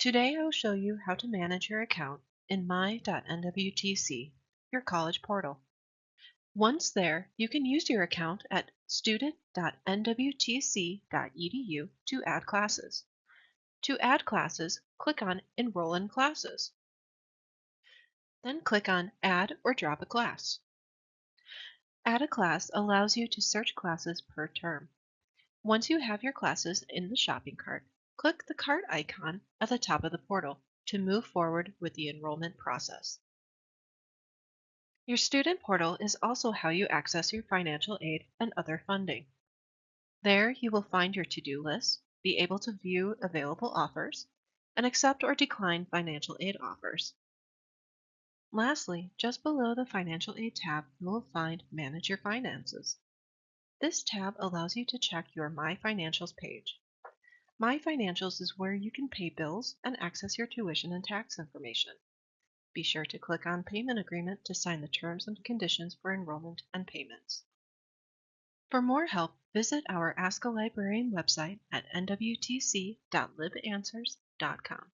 Today I will show you how to manage your account in my.nwtc, your college portal. Once there, you can use your account at student.nwtc.edu to add classes. To add classes, click on Enroll in Classes. Then click on Add or Drop a Class. Add a class allows you to search classes per term. Once you have your classes in the shopping cart, click the cart icon at the top of the portal to move forward with the enrollment process. Your student portal is also how you access your financial aid and other funding. There you will find your to-do list, be able to view available offers, and accept or decline financial aid offers. Lastly, just below the Financial Aid tab, you will find Manage Your Finances. This tab allows you to check your My Financials page. My Financials is where you can pay bills and access your tuition and tax information. Be sure to click on Payment Agreement to sign the terms and conditions for enrollment and payments. For more help, visit our Ask a Librarian website at nwtc.libanswers.com.